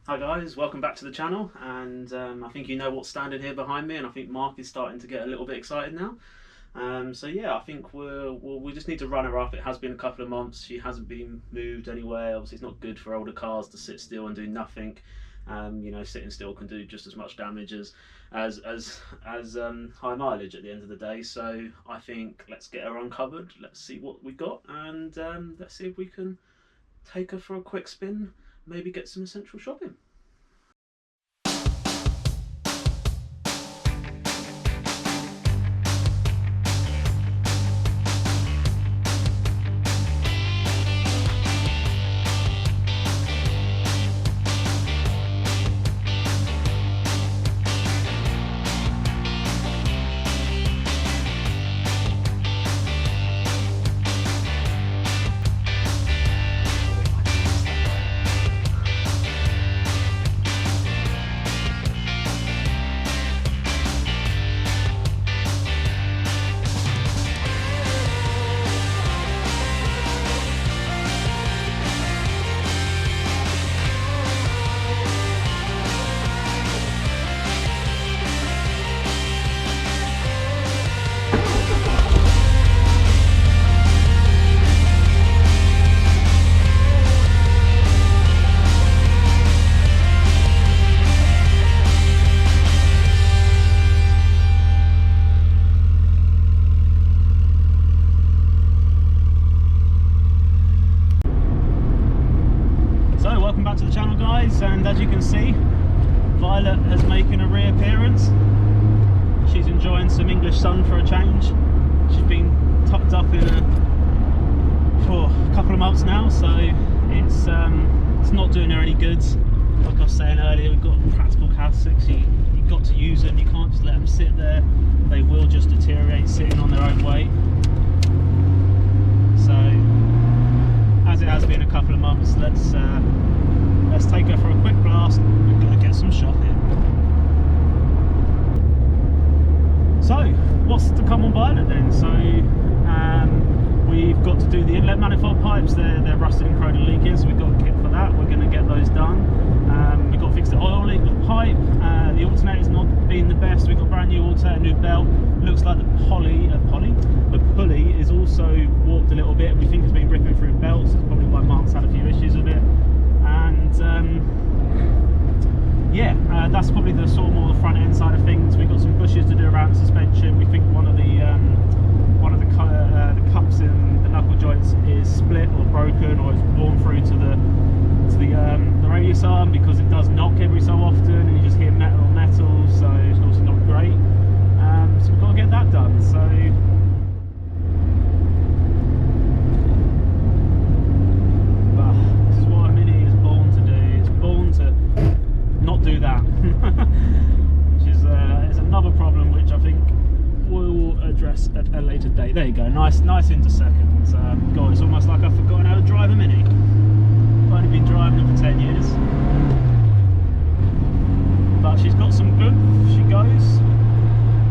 Hi guys, welcome back to the channel, and I think you know what's standing here behind me, and I think Mark is starting to get a little bit excited now. So yeah, I think we just need to run her up. It has been a couple of months. She hasn't been moved anywhere. Obviously it's not good for older cars to sit still and do nothing. You know, sitting still can do just as much damage as high mileage at the end of the day. So I think let's get her uncovered, let's see what we got, and let's see if we can take her for a quick spin, maybe get some essential shopping. To the channel, guys, and as you can see, Violet has making a reappearance. She's enjoying some English sun for a change. She's been tucked up in for a couple of months now, so it's not doing her any good. Like I was saying earlier, we've got practical classics. You've got to use them. You can't just let them sit there. They will just deteriorate sitting on their own weight. So as it has been a couple of months, let's take her for a quick blast and go get some shopping. So what's to come on Violet then? So we've got to do the inlet manifold pipes. They're rusted and corroded leaking, so we've got a kit for that. We're going to get those done. We've got to fix the oil leak with the pipe. The alternator's not been the best. We've got a brand new alternator, new belt. Looks like the pulley is also warped a little bit. We think it's been ripping through belts. That's probably why Mark's had a few issues with it. And yeah, that's probably the sort of more the front end side of things. We've got some bushes to do around the suspension. We think one of the cups in the knuckle joints is split or broken, or it's worn through to the radius arm, because it does knock every so often and you just hear metal on metal, so it's obviously not great. So we've got to get that done. So not do that, which is another problem which I think we'll address at a later date. There you go, nice into seconds. God, it's almost like I've forgotten how to drive a Mini. I've only been driving it for 10 years, but she's got some good. She goes.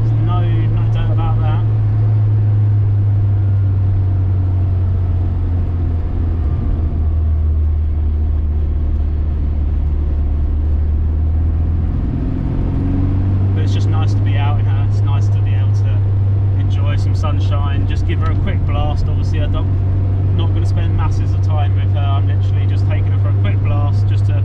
There's no doubt about that. Nice to be out in her. It's nice to be able to enjoy some sunshine, just give her a quick blast. Obviously I'm not going to spend masses of time with her. I'm literally just taking her for a quick blast just to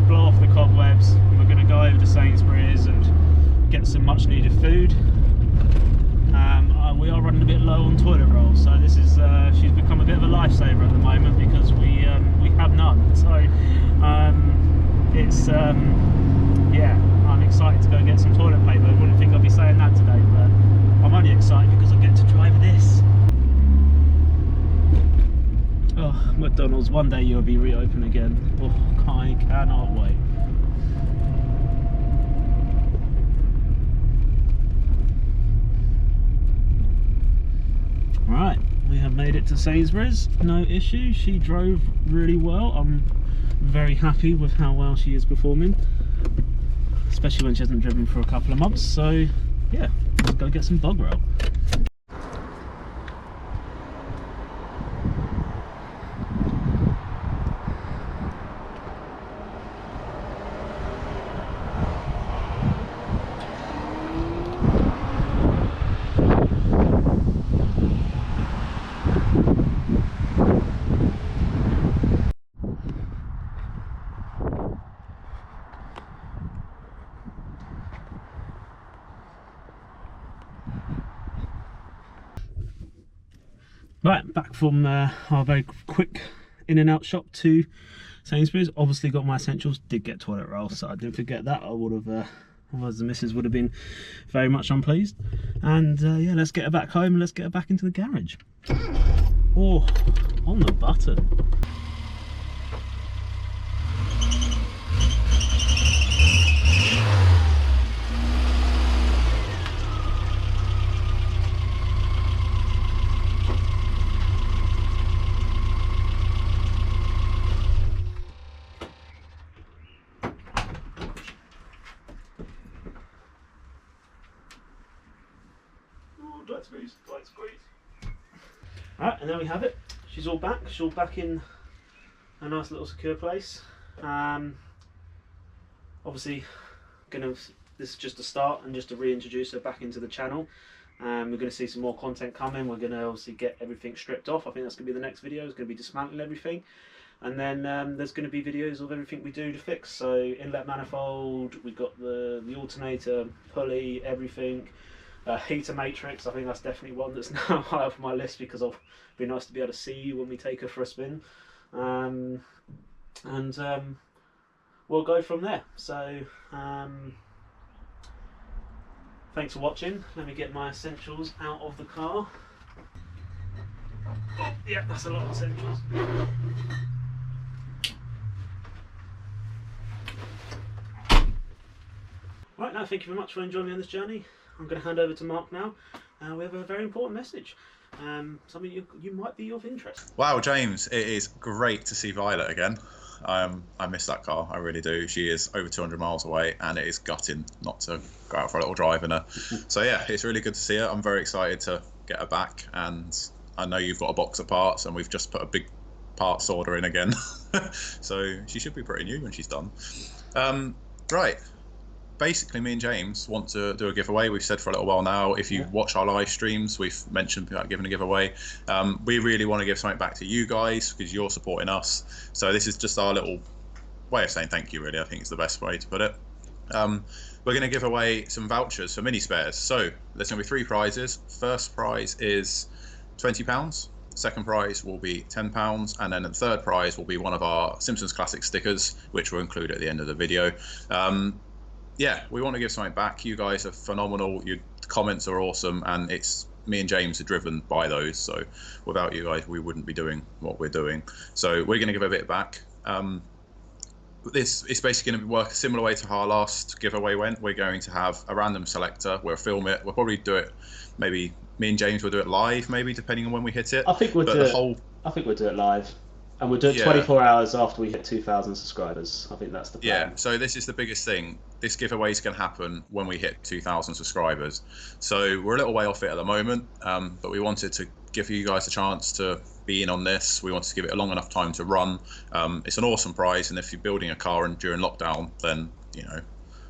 blow off the cobwebs. And we're going to go over to Sainsbury's and get some much needed food. We are running a bit low on toilet roll, so this is she's become a bit of a lifesaver at the moment, because we have none. So it's yeah, I'm excited to go get some toilet paper. I wouldn't think I'd be saying that today, but I'm only excited because I get to drive this. Oh, McDonald's, one day you'll be reopened again. Oh, I cannot wait. Right, we have made it to Sainsbury's, no issue. She drove really well. I'm very happy with how well she is performing, especially when she hasn't driven for a couple of months. So yeah, let's go get some bog roll. back from our very quick in and out shop to Sainsbury's. Obviously got my essentials, did get toilet roll, so I didn't forget that. I would have, otherwise the missus would have been very much unpleased. And yeah, let's get her back home and let's get her back into the garage. Oh, on the button. Tight squeeze. Alright, and there we have it. She's all back. She's all back in a nice little secure place. Obviously, this is just a start and just to reintroduce her back into the channel. We're going to see some more content coming. We're going to obviously get everything stripped off. I think that's going to be the next video. It's going to be dismantling everything. And then there's going to be videos of everything we do to fix. So inlet manifold, we've got the alternator, pulley, everything. Heater matrix, I think that's definitely one that's now high up on my list because it'll be nice to be able to see you when we take her for a spin. We'll go from there. So thanks for watching. Let me get my essentials out of the car. Oh, yeah, that's a lot of essentials. Right, now thank you very much for joining me on this journey. I'm going to hand over to Mark now. We have a very important message, something you might be of interest. Wow, James, it is great to see Violet again. I miss that car, I really do. She is over 200 miles away and it is gutting not to go out for a little drive in her. So yeah, it's really good to see her. I'm very excited to get her back, and I know you've got a box of parts and we've just put a big parts order in again. So she should be pretty new when she's done. Right. Basically, me and James want to do a giveaway. We've said for a little while now, if you watch our live streams, we've mentioned about giving a giveaway. We really want to give something back to you guys because you're supporting us. So this is just our little way of saying thank you, really. I think it's the best way to put it. We're going to give away some vouchers for mini spares. So there's going to be 3 prizes. First prize is £20. Second prize will be £10, and then the third prize will be one of our Simpsons Classics stickers, which we'll include at the end of the video. Yeah, we want to give something back. You guys are phenomenal. Your comments are awesome, and it's me and James are driven by those. So without you guys, we wouldn't be doing what we're doing. So we're going to give a bit back. This is basically going to work a similar way to how our last giveaway went. We're going to have a random selector. We'll film it. We'll probably do it. Maybe me and James will do it live, maybe depending on when we hit it. I think we'll do it live. And we'll do it 24 hours after we hit 2,000 subscribers. I think that's the plan. Yeah, so this is the biggest thing. This giveaway is going to happen when we hit 2,000 subscribers. So we're a little way off it at the moment, but we wanted to give you guys a chance to be in on this. We wanted to give it a long enough time to run. It's an awesome prize, and if you're building a car and during lockdown, then, you know,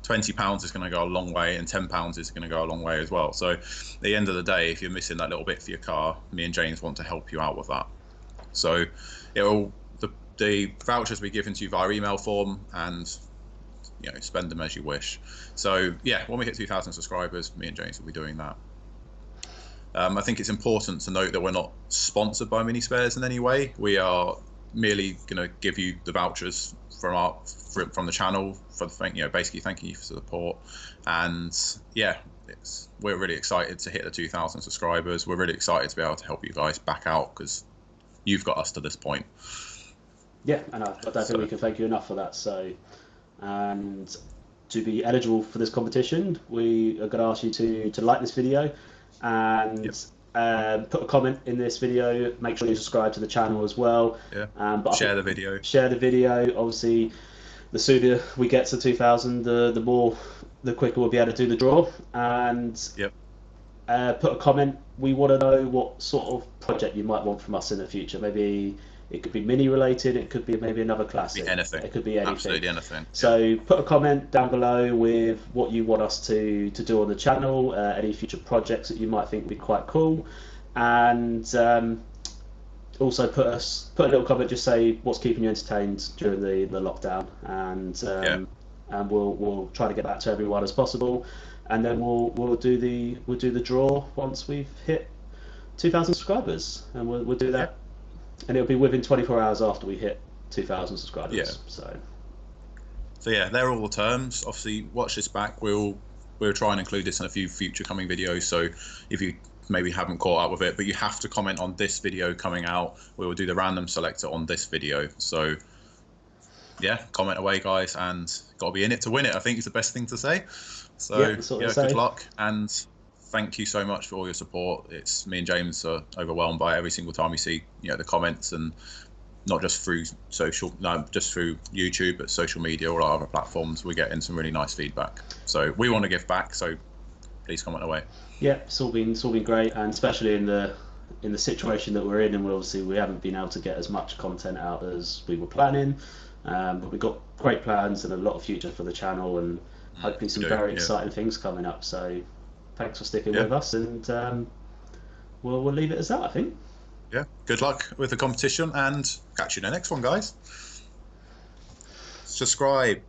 £20 is going to go a long way, and £10 is going to go a long way as well. So at the end of the day, if you're missing that little bit for your car, me and James want to help you out with that. So the vouchers will be given to you via email form, and you know, spend them as you wish. So yeah, when we hit 2,000 subscribers, me and James will be doing that. I think it's important to note that we're not sponsored by Mini Spares in any way. We are merely going to give you the vouchers from the channel for basically thanking you for the support. And yeah, we're really excited to hit the 2,000 subscribers. We're really excited to be able to help you guys back out because you've got us to this point. Yeah, and I don't think we can thank you enough for that. So, and to be eligible for this competition, we are going to ask you to like this video and put a comment in this video. Make sure you subscribe to the channel as well. Yeah. But share the video. Share the video. Obviously, the sooner we get to 2,000, the quicker we'll be able to do the draw. And put a comment. We want to know what sort of project you might want from us in the future. Maybe it could be mini related. It could be maybe another classic. It could be anything. It could be anything. Absolutely anything. So put a comment down below with what you want us to do on the channel. Any future projects that you might think would be quite cool, and also put a little comment. Just say what's keeping you entertained during the lockdown, and we'll try to get back to everyone as possible. And then we'll do the draw once we've hit 2,000 subscribers, and we'll do that, and it'll be within 24 hours after we hit 2,000 subscribers. Yeah. So yeah, they're all the terms. Obviously, watch this back. We'll try and include this in a few future coming videos. So if you maybe haven't caught up with it, but you have to comment on this video coming out, we will do the random selector on this video. So yeah, comment away, guys, and got to be in it to win it, I think is the best thing to say. So yeah, good luck, and thank you so much for all your support. It's me and James are overwhelmed by it every single time we see the comments, and not just through just through YouTube, but social media, all our other platforms. We get in some really nice feedback. So we want to give back. So please comment away. Yeah, it's all been great, and especially in the situation that we're in, and we haven't been able to get as much content out as we were planning. But we've got great plans and a lot of future for the channel, and hopefully some very exciting things coming up. So thanks for sticking with us, and we'll leave it as that, I think. Yeah, good luck with the competition, and catch you in the next one, guys. Subscribe.